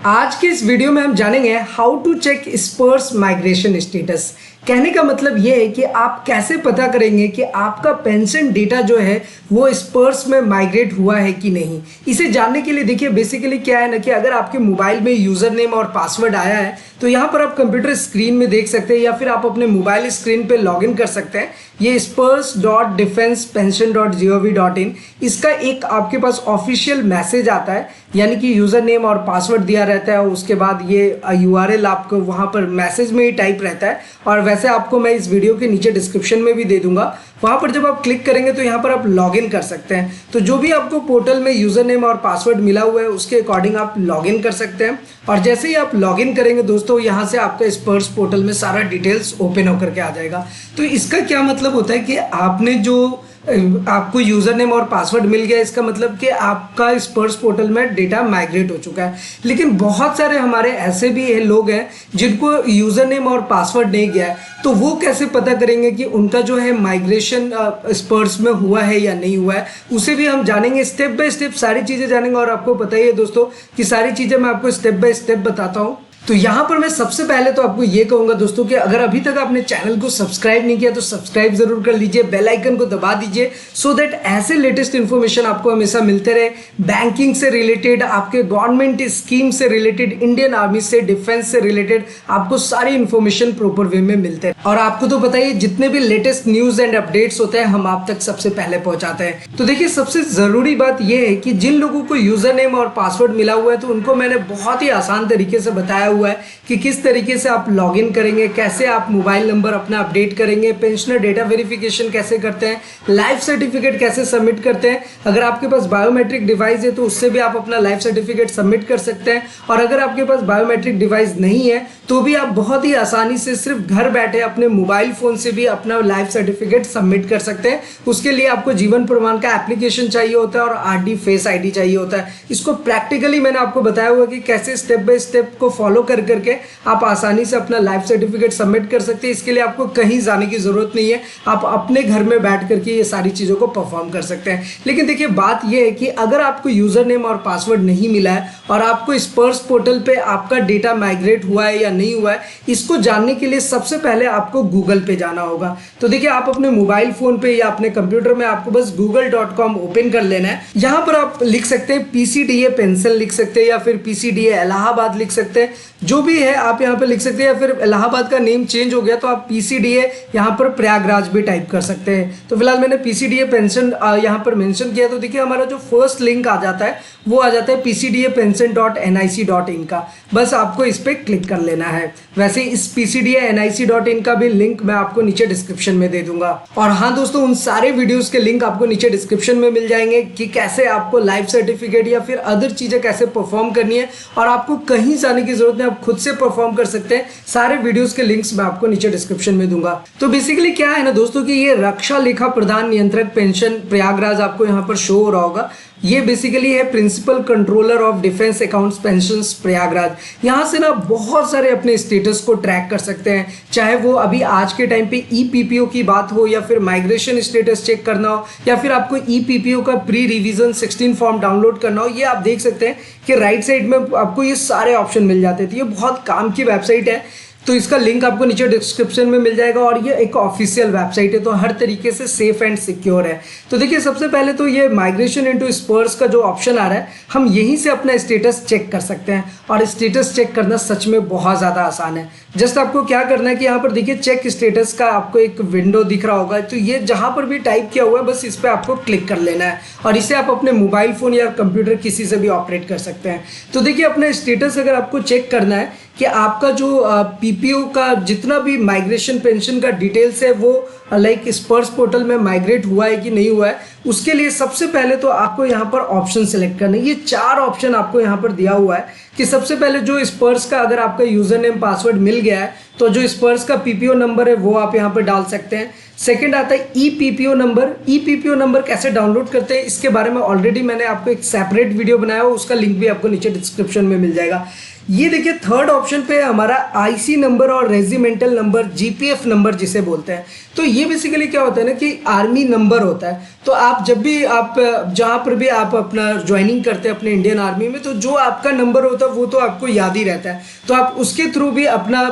आज के इस वीडियो में हम जानेंगे how to check SPARSH migration status. कहने का मतलब ये है कि आप कैसे पता करेंगे कि आपका पेंशन डेटा जो है वो स्पर्स में माइग्रेट हुआ है कि नहीं। इसे जानने के लिए देखिए बेसिकली क्या है ना कि अगर आपके मोबाइल में यूज़र नेम और पासवर्ड आया है तो यहाँ पर आप कंप्यूटर स्क्रीन में देख सकते हैं या फिर आप अपने मोबाइल स्क्रीन पे लॉगिन कर सकते हैं। ये spurs.defensepension.gov.in इसका एक आपके पास ऑफिशियल मैसेज आता है, यानी कि यूज़र नेम और पासवर्ड दिया रहता है और उसके बाद ये URL आपको वहाँ पर मैसेज में ही टाइप रहता है। और वैसे आपको मैं इस वीडियो के नीचे डिस्क्रिप्शन में भी दे दूंगा, वहाँ पर जब आप क्लिक करेंगे तो यहाँ पर आप लॉगिन कर सकते हैं। तो जो भी आपको पोर्टल में यूज़र नेम और पासवर्ड मिला हुआ है उसके अकॉर्डिंग आप लॉगिन कर सकते हैं। और जैसे ही आप लॉगिन करेंगे दोस्तों, यहाँ से आपका स्पर्स पोर्टल में सारा डिटेल्स ओपन होकर के आ जाएगा। तो इसका क्या मतलब होता है कि आपने जो आपको यूज़र नेम और पासवर्ड मिल गया, इसका मतलब कि आपका स्पर्स पोर्टल में डेटा माइग्रेट हो चुका है। लेकिन बहुत सारे हमारे ऐसे भी लोग हैं जिनको यूज़र नेम और पासवर्ड नहीं गया है, तो वो कैसे पता करेंगे कि उनका जो है माइग्रेशन स्पर्स में हुआ है या नहीं हुआ है, उसे भी हम जानेंगे। स्टेप बाय स्टेप सारी चीज़ें जानेंगे। और आपको पता ही है दोस्तों कि सारी चीज़ें मैं आपको स्टेप बाय स्टेप बताता हूँ। तो यहाँ पर मैं सबसे पहले तो आपको ये कहूँगा दोस्तों कि अगर अभी तक आपने चैनल को सब्सक्राइब नहीं किया तो सब्सक्राइब जरूर कर लीजिए, बेल आइकन को दबा दीजिए सो दैट ऐसे लेटेस्ट इन्फॉर्मेशन आपको हमेशा मिलते रहे। बैंकिंग से रिलेटेड, आपके गवर्नमेंट स्कीम से रिलेटेड, इंडियन आर्मी से, डिफेंस से रिलेटेड आपको सारी इन्फॉर्मेशन प्रॉपर वे में मिलते हैं। और आपको तो पता ही जितने भी लेटेस्ट न्यूज़ एंड अपडेट्स होते हैं हम आप तक सबसे पहले पहुँचाते हैं। तो देखिए सबसे ज़रूरी बात यह है कि जिन लोगों को यूज़र नेम और पासवर्ड मिला हुआ है तो उनको मैंने बहुत ही आसान तरीके से बताया हुआ है कि किस तरीके से आप लॉगिन करेंगे, कैसे आप मोबाइल नंबर अपना अपडेट करेंगे, पेंशनर डेटा वेरिफिकेशन कैसे करते हैं, लाइफ सर्टिफिकेट कैसे सबमिट करते हैं। अगर आपके पास बायोमेट्रिक डिवाइस है तो उससे भी आप अपना लाइफ सर्टिफिकेट सबमिट कर सकते हैं। और अगर आपके पास बायोमेट्रिक डिवाइस नहीं है तो भी आप बहुत ही आसानी से सिर्फ घर बैठे अपने मोबाइल फ़ोन से भी अपना लाइफ सर्टिफिकेट सबमिट कर सकते हैं। उसके लिए आपको जीवन प्रमाण का एप्लीकेशन चाहिए होता है और RD फेस ID चाहिए होता है। इसको प्रैक्टिकली मैंने आपको बताया हुआ कि कैसे स्टेप बाय स्टेप को फॉलो करके आप आसानी से अपना लाइफ सर्टिफिकेट सबमिट कर सकते हैं। इसके लिए आपको कहीं जाने की जरूरत नहीं है, आप अपने घर में बैठ करके ये सारी चीज़ों को परफॉर्म कर सकते हैं। लेकिन देखिए बात यह है कि अगर आपको यूज़र नेम और पासवर्ड नहीं मिला है और आपको स्पर्स पोर्टल पे आपका डेटा माइग्रेट हुआ है या नहीं हुआ है, इसको जानने के लिए सबसे पहले आपको गूगल पे जाना होगा। तो देखिए आप अपने मोबाइल फ़ोन पे या अपने कंप्यूटर में आपको बस google.com ओपन कर लेना है। यहाँ पर आप लिख सकते हैं PCDA पेंशन लिख सकते हैं या फिर PCDA इलाहाबाद लिख सकते हैं, जो भी है आप यहाँ पे लिख सकते हैं। या फिर इलाहाबाद का नेम चेंज हो गया तो आप PCDA यहाँ पर प्रयागराज भी टाइप कर सकते हैं। तो फिलहाल मैंने PCDA पेंशन यहाँ पर मेंशन किया। तो देखिए हमारा जो फर्स्ट लिंक आ जाता है वो आ जाता है PCDApension.nic.in का। बस आपको इस पर क्लिक कर लेना है। वैसे इस PCDA.nic.in का भी लिंक मैं आपको नीचे डिस्क्रिप्शन में दे दूंगा। और हाँ दोस्तों, उन सारे वीडियोस के लिंक आपको नीचे डिस्क्रिप्शन में मिल जाएंगे कि कैसे आपको लाइफ सर्टिफिकेट या फिर अदर चीज़ें कैसे परफॉर्म करनी है। और आपको कहीं जाने की जरूरत नहीं, आप खुद से परफॉर्म कर सकते हैं। सारे वीडियोस के लिंक्स मैं आपको नीचे डिस्क्रिप्शन में दूंगा। तो बेसिकली क्या है ना दोस्तों कि ये रक्षा लेखा प्रधान नियंत्रक पेंशन प्रयागराज आपको यहाँ पर शो हो रहा होगा। ये बेसिकली है principal controller of defence accounts pensions Prayagraj. यहाँ से ना बहुत सारे अपने स्टेटस को ट्रैक कर सकते हैं, चाहे वो अभी आज के टाइम पे EPPO की बात हो या फिर माइग्रेशन स्टेटस चेक करना हो या फिर आपको EPPO का प्री रिवीजन 16 फॉर्म डाउनलोड करना हो। ये आप देख सकते हैं कि राइट साइड में आपको ये सारे ऑप्शन मिल जाते थे। ये बहुत काम की वेबसाइट है, तो इसका लिंक आपको नीचे डिस्क्रिप्शन में मिल जाएगा। और ये एक ऑफिशियल वेबसाइट है, तो हर तरीके से सेफ एंड सिक्योर है। तो देखिए सबसे पहले तो ये माइग्रेशन इनटू स्पर्स का जो ऑप्शन आ रहा है, हम यहीं से अपना स्टेटस चेक कर सकते हैं। और स्टेटस चेक करना सच में बहुत ज़्यादा आसान है। जस्ट आपको क्या करना है कि यहाँ पर देखिए चेक स्टेटस का आपको एक विंडो दिख रहा होगा। तो ये जहाँ पर भी टाइप किया हुआ है बस इस पर आपको क्लिक कर लेना है और इसे आप अपने मोबाइल फ़ोन या कंप्यूटर किसी से भी ऑपरेट कर सकते हैं। तो देखिए अपना स्टेटस अगर आपको चेक करना है कि आपका जो PPO का जितना भी माइग्रेशन पेंशन का डिटेल्स है वो लाइक स्पर्स पोर्टल में माइग्रेट हुआ है कि नहीं हुआ है, उसके लिए सबसे पहले तो आपको यहाँ पर ऑप्शन सेलेक्ट करना है। ये 4 ऑप्शन आपको यहाँ पर दिया हुआ है कि सबसे पहले जो स्पर्स का अगर आपका यूज़र नेम पासवर्ड मिल गया है तो जो स्पर्स का PPO नंबर है वो आप यहाँ पर डाल सकते हैं। सेकंड आता है EPPO नंबर। EPPO नंबर कैसे डाउनलोड करते हैं इसके बारे में ऑलरेडी मैंने आपको एक सेपरेट वीडियो बनाया हो, उसका लिंक भी आपको नीचे डिस्क्रिप्शन में मिल जाएगा। ये देखिए थर्ड ऑप्शन पे है हमारा आईसी नंबर और रेजिमेंटल नंबर, जीपीएफ नंबर जिसे बोलते हैं। तो ये बेसिकली क्या होता है ना कि आर्मी नंबर होता है। तो आप जब भी आप जहाँ पर भी आप अपना ज्वाइनिंग करते हैं अपने इंडियन आर्मी में, तो जो आपका नंबर होता है वो तो आपको याद ही रहता है। तो आप उसके थ्रू भी अपना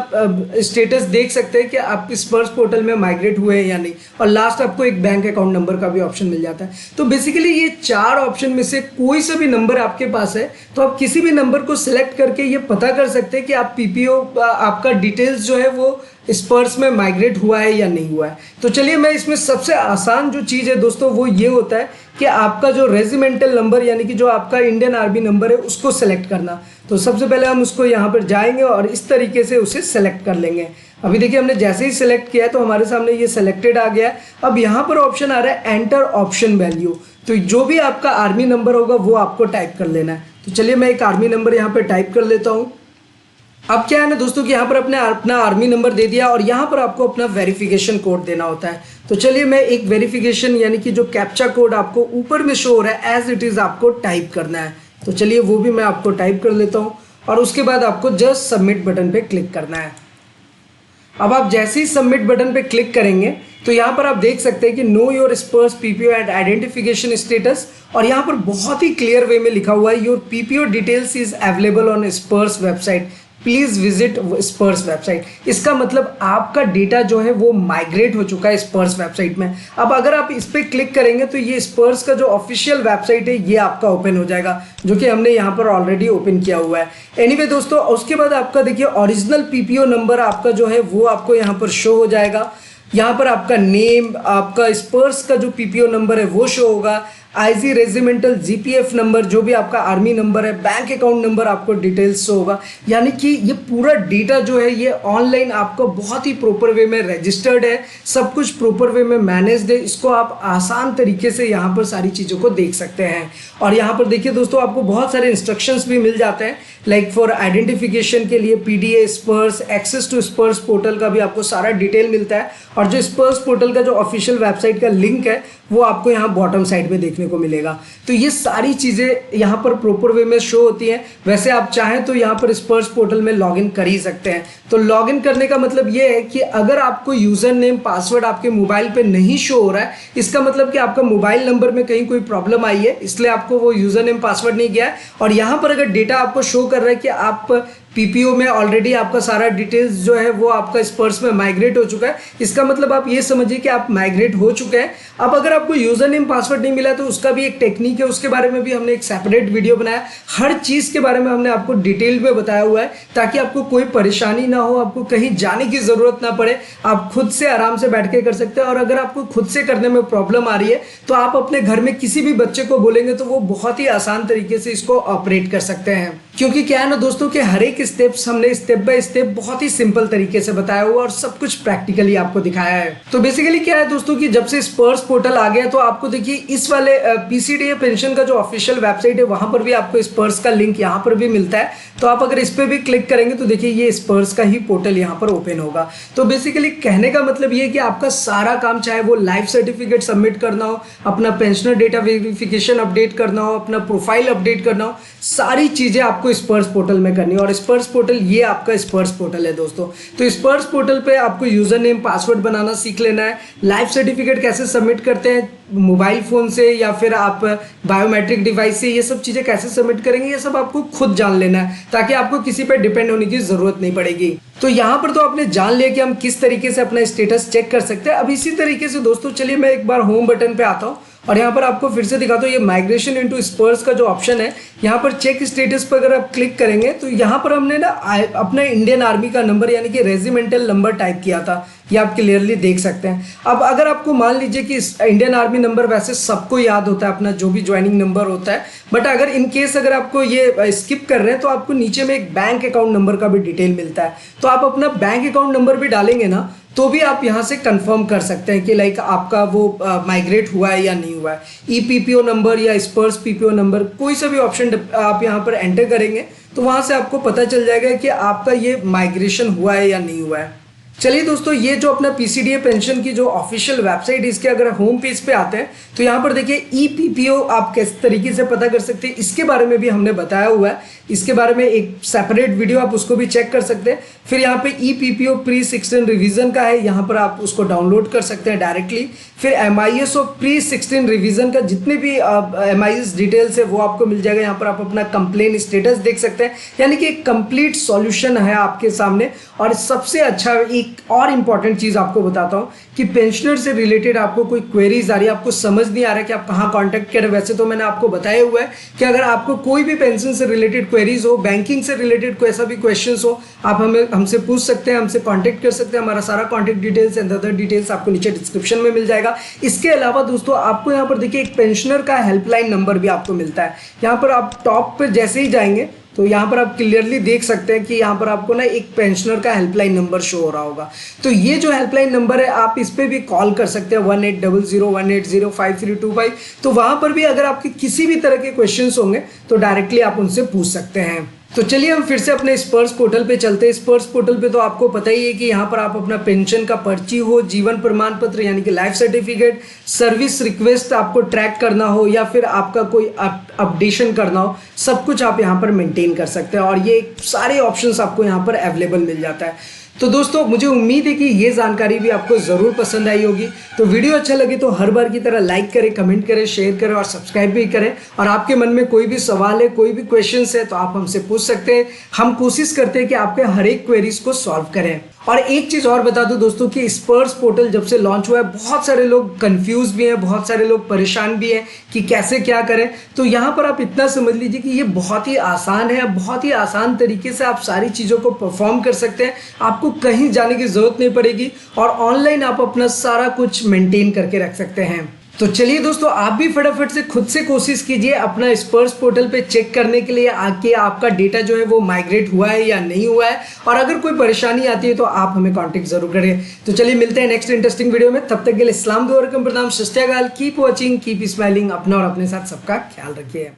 स्टेटस देख सकते हैं कि आप स्पर्श पोर्टल में माइग्रेट हुए हैं या नहीं। और लास्ट आपको एक बैंक अकाउंट नंबर का भी ऑप्शन मिल जाता है। तो बेसिकली ये 4 ऑप्शन में से कोई सा भी नंबर आपके पास है तो आप किसी भी नंबर को सिलेक्ट करके ये पता कर सकते हैं कि आप पीपीओ आपका डिटेल्स जो है वो स्पर्श में माइग्रेट हुआ है या नहीं हुआ है। तो चलिए मैं इसमें सबसे आसान जो चीज़ है दोस्तों वो ये होता है कि आपका जो रेजिमेंटल नंबर यानी कि जो आपका इंडियन आर्मी नंबर है उसको सेलेक्ट करना। तो सबसे पहले हम उसको यहाँ पर जाएंगे और इस तरीके से उसे सेलेक्ट कर लेंगे। अभी देखिए हमने जैसे ही सेलेक्ट किया है तो हमारे सामने ये सेलेक्टेड आ गया है। अब यहाँ पर ऑप्शन आ रहा है एंटर ऑप्शन वैल्यू। तो जो भी आपका आर्मी नंबर होगा वो आपको टाइप कर लेना है। तो चलिए मैं एक आर्मी नंबर यहाँ पर टाइप कर लेता हूँ। अब क्या है ना दोस्तों कि यहाँ पर अपना आर्मी नंबर दे दिया और यहाँ पर आपको अपना वेरिफिकेशन कोड देना होता है। तो चलिए मैं एक वेरिफिकेशन यानी कि जो कैप्चा कोड आपको ऊपर में शो हो रहा है एज इट इज़ आपको टाइप करना है। तो चलिए वो भी मैं आपको टाइप कर लेता हूँ और उसके बाद आपको जस्ट सबमिट बटन पे क्लिक करना है। अब आप जैसे ही सबमिट बटन पे क्लिक करेंगे तो यहाँ पर आप देख सकते हैं कि नो योर स्पर्श पीपीओ एंड आइडेंटिफिकेशन स्टेटस, और यहाँ पर बहुत ही क्लियर वे में लिखा हुआ है your PPO details is available on स्पर्श वेबसाइट, प्लीज विजिट स्पर्श वेबसाइट। इसका मतलब आपका डेटा जो है वो माइग्रेट हो चुका है स्पर्श वेबसाइट में। अब अगर आप इस पर क्लिक करेंगे तो ये स्पर्श का जो ऑफिशियल वेबसाइट है ये आपका ओपन हो जाएगा, जो कि हमने यहाँ पर ऑलरेडी ओपन किया हुआ है। एनीवे दोस्तों, उसके बाद आपका देखिए ओरिजिनल पीपीओ नंबर आपका जो है वो आपको यहाँ पर शो हो जाएगा। यहाँ पर आपका नेम, आपका स्पर्श का जो पीपीओ नंबर है वो शो होगा, आईजी रेजिमेंटल जीपीएफ नंबर जो भी आपका आर्मी नंबर है, बैंक अकाउंट नंबर आपको डिटेल्स शो होगा। यानी कि ये पूरा डेटा जो है ये ऑनलाइन आपको बहुत ही प्रॉपर वे में रजिस्टर्ड है, सब कुछ प्रॉपर वे में मैनेज्ड है। इसको आप आसान तरीके से यहाँ पर सारी चीज़ों को देख सकते हैं। और यहाँ पर देखिए दोस्तों आपको बहुत सारे इंस्ट्रक्शंस भी मिल जाते हैं, लाइक फॉर आइडेंटिफिकेशन के लिए पीडीए स्पर्श, एक्सेस टू स्पर्श पोर्टल का भी आपको सारा डिटेल मिलता है। और जो स्पर्श पोर्टल का जो ऑफिशियल वेबसाइट का लिंक है वो आपको यहाँ बॉटम साइड में देखने को मिलेगा। तो ये सारी चीज़ें यहाँ पर प्रॉपर वे में शो होती हैं। वैसे आप चाहें तो यहाँ पर स्पर्श पोर्टल में लॉगिन कर ही सकते हैं। तो लॉगिन करने का मतलब ये है कि अगर आपको यूज़र नेम पासवर्ड आपके मोबाइल पे नहीं शो हो रहा है, इसका मतलब कि आपका मोबाइल नंबर में कहीं कोई प्रॉब्लम आई है, इसलिए आपको वो यूज़र नेम पासवर्ड नहीं गया है। और यहाँ पर अगर डेटा आपको शो कर रहा है कि आप पीपीओ में ऑलरेडी आपका सारा डिटेल्स जो है वो आपका स्पर्श में माइग्रेट हो चुका है, इसका मतलब आप ये समझिए कि आप माइग्रेट हो चुके हैं। अब अगर आपको यूज़र नेम पासवर्ड नहीं मिला तो उसका भी एक टेक्निक है, उसके बारे में भी हमने एक सेपरेट वीडियो बनाया। हर चीज़ के बारे में हमने आपको डिटेल में बताया हुआ है ताकि आपको कोई परेशानी ना हो, आपको कहीं जाने की ज़रूरत ना पड़े, आप खुद से आराम से बैठ के कर सकते हैं। और अगर आपको खुद से करने में प्रॉब्लम आ रही है तो आप अपने घर में किसी भी बच्चे को बोलेंगे तो वो बहुत ही आसान तरीके से इसको ऑपरेट कर सकते हैं। क्योंकि क्या है ना दोस्तों कि हर एक स्टेप्स हमने स्टेप बाय स्टेप बहुत ही सिंपल तरीके से बताया हुआ और सब कुछ प्रैक्टिकली आपको दिखाया है। तो बेसिकली क्या है दोस्तों कि जब से स्पर्श पोर्टल आ गया तो आपको देखिए इस वाले पीसीडीए पेंशन का जो ऑफिशियल वेबसाइट है वहां पर भी आपको स्पर्श का लिंक यहाँ पर भी मिलता है। तो आप अगर इस पर भी क्लिक करेंगे तो देखिए ये स्पर्श का ही पोर्टल यहाँ पर ओपन होगा। तो बेसिकली कहने का मतलब ये कि आपका सारा काम, चाहे वो लाइफ सर्टिफिकेट सबमिट करना हो, अपना पेंशनर डेटा वेरिफिकेशन अपडेट करना हो, अपना प्रोफाइल अपडेट करना हो, सारी चीजें आपको स्पर्श पोर्टल में करनी है। और स्पर्श पोर्टल ये आपका स्पर्श पोर्टल है दोस्तों। तो स्पर्श पोर्टल पे आपको यूजर नेम पासवर्ड बनाना सीख लेना है, लाइफ सर्टिफिकेट कैसे सबमिट करते हैं मोबाइल फोन से या फिर आप बायोमेट्रिक डिवाइस से, ये सब चीजें कैसे सबमिट करेंगे ये सब आपको खुद जान लेना है ताकि आपको किसी पर डिपेंड होने की जरूरत नहीं पड़ेगी। तो यहाँ पर तो आपने जान लिया कि हम किस तरीके से अपना स्टेटस चेक कर सकते हैं। अब इसी तरीके से दोस्तों चलिए मैं एक बार होम बटन पे आता हूँ और यहाँ पर आपको फिर से दिखाता हूँ ये माइग्रेशन इनटू स्पर्श का जो ऑप्शन है, यहाँ पर चेक स्टेटस पर अगर आप क्लिक करेंगे तो यहाँ पर हमने ना अपना इंडियन आर्मी का नंबर यानी कि रेजिमेंटल नंबर टाइप किया था, ये आप क्लियरली देख सकते हैं। अब अगर आपको मान लीजिए कि इंडियन आर्मी नंबर वैसे सबको याद होता है अपना जो भी ज्वाइनिंग नंबर होता है, बट अगर इन केस अगर आपको ये स्किप कर रहे हैं तो आपको नीचे में एक बैंक अकाउंट नंबर का भी डिटेल मिलता है। तो आप अपना बैंक अकाउंट नंबर भी डालेंगे ना तो भी आप यहाँ से कंफर्म कर सकते हैं कि लाइक आपका वो माइग्रेट हुआ है या नहीं हुआ है। ई पीपीओ नंबर या स्पर्श पीपीओ नंबर कोई सा भी ऑप्शन आप यहाँ पर एंटर करेंगे तो वहाँ से आपको पता चल जाएगा कि आपका ये माइग्रेशन हुआ है या नहीं हुआ है। चलिए दोस्तों, ये जो अपना पीसीडीए पेंशन की जो ऑफिशियल वेबसाइट, इसके अगर होम पेज पे आते हैं तो यहाँ पर देखिए ईपीपीओ आप किस तरीके से पता कर सकते हैं, इसके बारे में भी हमने बताया हुआ है। इसके बारे में एक सेपरेट वीडियो आप उसको भी चेक कर सकते हैं। फिर यहाँ पे ईपीपीओ प्री 16 रिवीजन का है, यहाँ पर आप उसको डाउनलोड कर सकते हैं डायरेक्टली। फिर एमआईएस और प्री 16 रिवीजन का जितने भी एमआईएस डिटेल्स है वो आपको मिल जाएगा। यहाँ पर आप अपना कंप्लेन स्टेटस देख सकते हैं, यानी कि एक कंप्लीट सॉल्यूशन है आपके सामने। और सबसे अच्छा एक और इंपॉर्टेंट चीज़ आपको बताता हूँ कि पेंशनर से रिलेटेड आपको कोई क्वेरीज आ रही है, आपको समझ नहीं आ रहा है कि आप कहाँ कॉन्टैक्ट करें। वैसे तो मैंने आपको बताया हुआ है कि अगर आपको कोई भी पेंशन से रिलेटेड क्वेरीज हो, बैंकिंग से रिलेटेड कोई ऐसा भी क्वेश्चन हो, आप हमसे पूछ सकते हैं, हमसे कॉन्टैक्ट कर सकते हैं। हमारा सारा contact details and other details आपको नीचे डिस्क्रिप्शन में मिल जाएगा। इसके अलावा दोस्तों आपको यहाँ पर देखिए एक पेंशनर का हेल्पलाइन नंबर भी आपको मिलता है। यहाँ पर आप टॉप पर जैसे ही जाएंगे तो यहाँ पर आप क्लियरली देख सकते हैं कि यहाँ पर आपको ना एक पेंशनर का हेल्पलाइन नंबर शो हो रहा होगा। तो ये जो हेल्पलाइन नंबर है आप इस पर भी कॉल कर सकते हैं 1800180535। तो वहाँ पर भी अगर आपके किसी भी तरह के क्वेश्चंस होंगे तो डायरेक्टली आप उनसे पूछ सकते हैं। तो चलिए हम फिर से अपने स्पर्श पोर्टल पे चलते हैं। स्पर्श पोर्टल पे तो आपको पता ही है कि यहाँ पर आप अपना पेंशन का पर्ची हो, जीवन प्रमाण पत्र यानी कि लाइफ सर्टिफिकेट, सर्विस रिक्वेस्ट आपको ट्रैक करना हो या फिर आपका कोई अपडेशन करना हो, सब कुछ आप यहाँ पर मेंटेन कर सकते हैं। और ये सारे ऑप्शंस आपको यहाँ पर अवेलेबल मिल जाता है। तो दोस्तों मुझे उम्मीद है कि ये जानकारी भी आपको ज़रूर पसंद आई होगी। तो वीडियो अच्छा लगे तो हर बार की तरह लाइक करें, कमेंट करें, शेयर करें और सब्सक्राइब भी करें। और आपके मन में कोई भी सवाल है, कोई भी क्वेश्चंस है तो आप हमसे पूछ सकते हैं। हम कोशिश करते हैं कि आपके हर एक क्वेरीज को सॉल्व करें। और एक चीज़ और बता दूं दोस्तों कि स्पर्श पोर्टल जब से लॉन्च हुआ है बहुत सारे लोग कंफ्यूज भी हैं, बहुत सारे लोग परेशान भी हैं कि कैसे क्या करें। तो यहाँ पर आप इतना समझ लीजिए कि ये बहुत ही आसान है, बहुत ही आसान तरीके से आप सारी चीज़ों को परफॉर्म कर सकते हैं। आपको कहीं जाने की ज़रूरत नहीं पड़ेगी और ऑनलाइन आप अपना सारा कुछ मेंटेन करके रख सकते हैं। तो चलिए दोस्तों, आप भी फटाफट से खुद से कोशिश कीजिए अपना स्पर्श पोर्टल पे चेक करने के लिए आके आपका डेटा जो है वो माइग्रेट हुआ है या नहीं हुआ है। और अगर कोई परेशानी आती है तो आप हमें कांटेक्ट जरूर करें। तो चलिए मिलते हैं नेक्स्ट इंटरेस्टिंग वीडियो में। तब तक के लिए इस्लाम दुआ, प्रणाम, सत श्री अकाल, कीप वॉचिंग, कीप स्माइलिंग। अपना और अपने साथ सबका ख्याल रखिए।